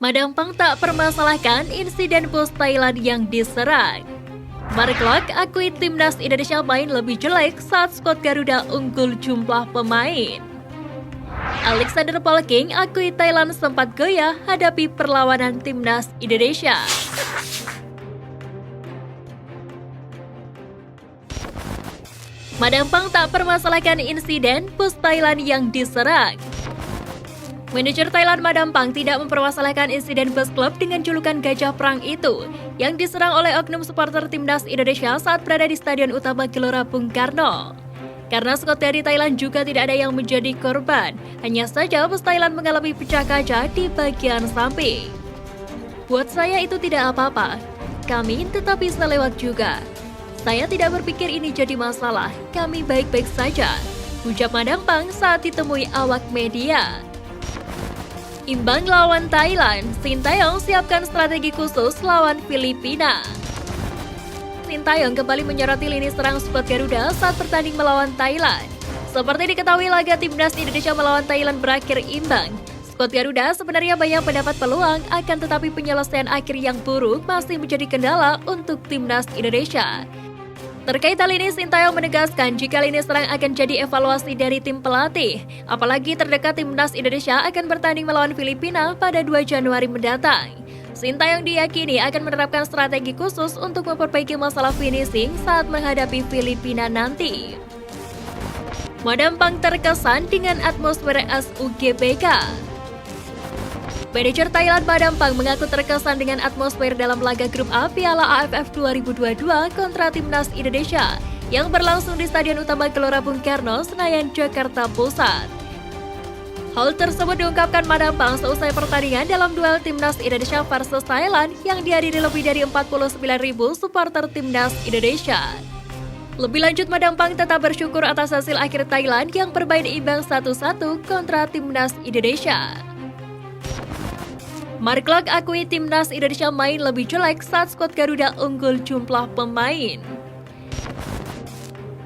Madampang tak permasalahkan insiden bos Thailand yang diserang. Mark Klok akui timnas Indonesia main lebih jelek saat skuad Garuda unggul jumlah pemain. Alexander Polking akui Thailand sempat goyah hadapi perlawanan timnas Indonesia. Madampang tak permasalahkan insiden bos Thailand yang diserang. Manajer Thailand Madampang tidak mempermasalahkan insiden bus klub dengan julukan Gajah Perang itu yang diserang oleh oknum supporter timnas Indonesia saat berada di Stadion Utama Gelora Bung Karno. Karena skuad dari Thailand juga tidak ada yang menjadi korban, hanya saja bus Thailand mengalami pecah kaca di bagian samping. Buat saya itu tidak apa-apa, kami tetap bisa lewat juga. Saya tidak berpikir ini jadi masalah, kami baik-baik saja, ucap Madampang saat ditemui awak media. Imbang lawan Thailand, Sintayong siapkan strategi khusus lawan Filipina. Sintayong kembali menyoroti lini serang skuad Garuda saat bertanding melawan Thailand. Seperti diketahui laga timnas Indonesia melawan Thailand berakhir imbang. Skuad Garuda sebenarnya banyak mendapat peluang, akan tetapi penyelesaian akhir yang buruk masih menjadi kendala untuk timnas Indonesia. Terkait hal ini, Sintayong menegaskan jika lini serang akan jadi evaluasi dari tim pelatih. Apalagi terdekat timnas Indonesia akan bertanding melawan Filipina pada 2 Januari mendatang. Sintayong diyakini akan menerapkan strategi khusus untuk memperbaiki masalah finishing saat menghadapi Filipina nanti. Madampang terkesan dengan atmosfer SUGBK. Manajer Thailand Madampang mengaku terkesan dengan atmosfer dalam laga grup A Piala AFF 2022 kontra timnas Indonesia yang berlangsung di Stadion Utama Gelora Bung Karno, Senayan, Jakarta Pusat. Hal tersebut diungkapkan Madampang seusai pertandingan dalam duel timnas Indonesia versus Thailand yang dihadiri lebih dari 49.000 supporter timnas Indonesia. Lebih lanjut, Madampang tetap bersyukur atas hasil akhir Thailand yang bermain imbang 1-1 kontra timnas Indonesia. Mark Klok akui timnas Indonesia main lebih jelek saat skuad Garuda unggul jumlah pemain.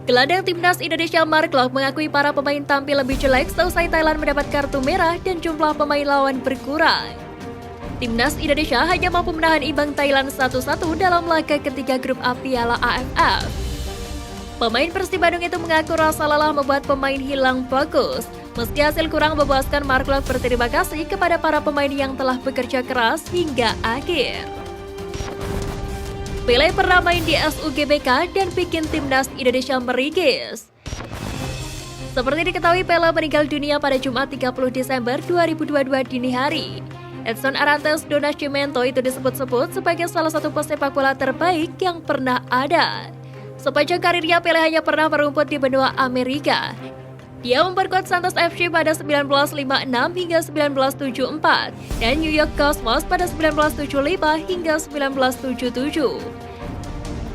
Gelandang timnas Indonesia Mark Klok mengakui para pemain tampil lebih jelek seusai Thailand mendapat kartu merah dan jumlah pemain lawan berkurang. Timnas Indonesia hanya mampu menahan imbang Thailand 1-1 dalam laga ketiga grup A Piala AFF. Pemain Persib Bandung itu mengaku rasa lelah membuat pemain hilang fokus. Meski hasil kurang memuaskan, Mark Klok berterima kasih kepada para pemain yang telah bekerja keras hingga akhir. Pele pernah main di SUGBK dan bikin timnas Indonesia merigis. Seperti diketahui, Pele meninggal dunia pada Jumat 30 Desember 2022 dini hari. Edson Arantes do Nascimento itu disebut-sebut sebagai salah satu pesepak bola terbaik yang pernah ada. Sepanjang karirnya, Pele hanya pernah merumput di benua Amerika. Dia memperkuat Santos FC pada 1956 hingga 1974 dan New York Cosmos pada 1975 hingga 1977.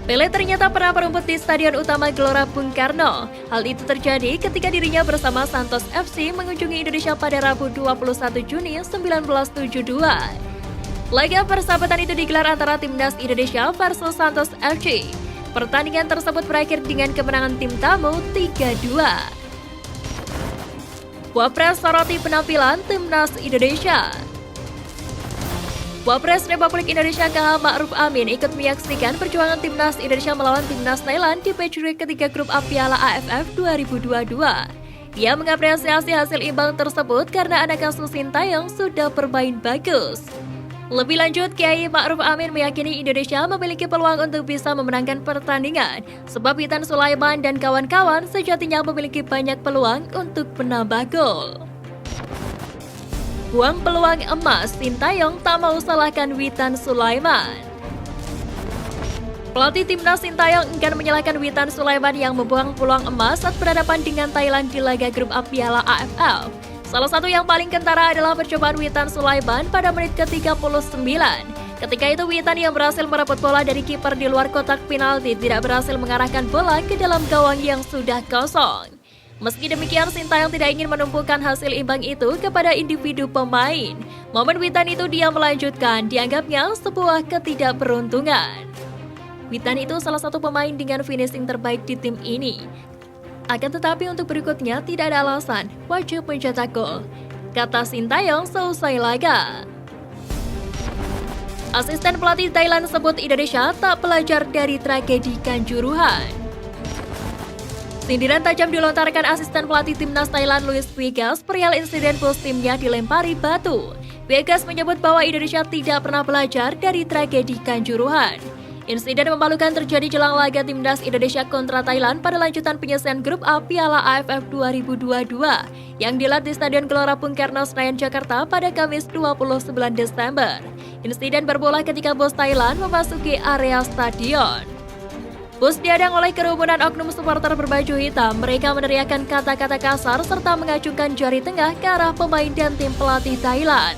Pele ternyata pernah merumput di Stadion Utama Gelora Bung Karno. Hal itu terjadi ketika dirinya bersama Santos FC mengunjungi Indonesia pada Rabu 21 Juni 1972. Laga persahabatan itu digelar antara timnas Indonesia versus Santos FC. Pertandingan tersebut berakhir dengan kemenangan tim tamu 3-2. Wapres soroti penampilan timnas Indonesia. Wapres Republik Indonesia KH Ma'ruf Amin ikut menyaksikan perjuangan timnas Indonesia melawan timnas Thailand di match ketiga grup A Piala AFF 2022. Dia mengapresiasi hasil imbang tersebut karena anak asuh Sintayong sudah bermain bagus. Lebih lanjut, Kiai Ma'ruf Amin meyakini Indonesia memiliki peluang untuk bisa memenangkan pertandingan, sebab Witan Sulaiman dan kawan-kawan sejatinya memiliki banyak peluang untuk menambah gol. Buang peluang emas, Sintayong tak mau salahkan Witan Sulaiman. Pelatih timnas Sintayong enggan menyalahkan Witan Sulaiman yang membuang peluang emas saat berhadapan dengan Thailand di laga grup A Piala AFF. Salah satu yang paling kentara adalah percobaan Witan Sulaiman pada menit ke-39. Ketika itu Witan yang berhasil merebut bola dari kiper di luar kotak penalti tidak berhasil mengarahkan bola ke dalam gawang yang sudah kosong. Meski demikian, Sintayong tidak ingin menumpukan hasil imbang itu kepada individu pemain. Momen Witan itu dia melanjutkan dianggapnya sebuah ketidakberuntungan. Witan itu salah satu pemain dengan finishing terbaik di tim ini. Akan tetapi untuk berikutnya tidak ada alasan wajib mencetak gol, kata Sintayong seusai laga. Asisten pelatih Thailand sebut Indonesia tak belajar dari tragedi Kanjuruhan. Sindiran tajam dilontarkan asisten pelatih timnas Thailand Luis Viegas perihal insiden bos timnya dilempari batu. Viegas menyebut bahwa Indonesia tidak pernah belajar dari tragedi Kanjuruhan. Insiden memalukan terjadi jelang laga timnas Indonesia kontra Thailand pada lanjutan penyisian grup A Piala AFF 2022 yang digelar di Stadion Gelora Bung Karno Senayan Jakarta pada Kamis 29 Desember. Insiden bermula ketika bos Thailand memasuki area stadion. Bus diadang oleh kerumunan oknum supporter berbaju hitam. Mereka meneriakkan kata-kata kasar serta mengacungkan jari tengah ke arah pemain dan tim pelatih Thailand.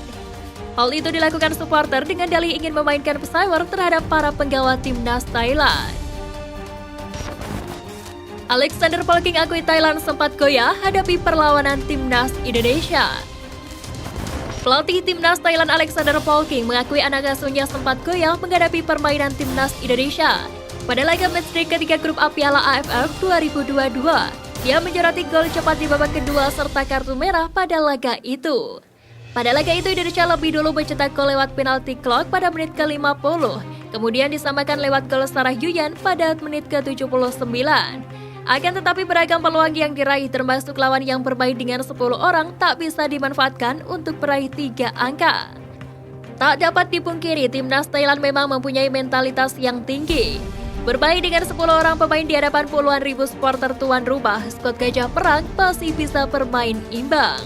Hal itu dilakukan supporter dengan dalih ingin memainkan pesawat terhadap para penggawa timnas Thailand. Alexander Polking akui Thailand sempat goyah hadapi perlawanan timnas Indonesia. Pelatih timnas Thailand Alexander Polking mengakui anak asuhnya sempat goyah menghadapi permainan timnas Indonesia. Pada laga matchday ketiga grup A Piala AFF 2022, dia menyoroti gol cepat di babak kedua serta kartu merah pada laga itu. Pada laga itu Indonesia lebih dulu mencetak gol lewat penalti clock pada menit ke-50, kemudian disamakan lewat gol Sarah Yuyan pada menit ke-79. Akan tetapi beragam peluang yang diraih termasuk lawan yang bermain dengan 10 orang tak bisa dimanfaatkan untuk meraih 3 angka. Tak dapat dipungkiri timnas Thailand memang mempunyai mentalitas yang tinggi. Bermain dengan 10 orang pemain di hadapan puluhan ribu supporter tuan rumah, skuad Gajah Perang masih bisa bermain imbang.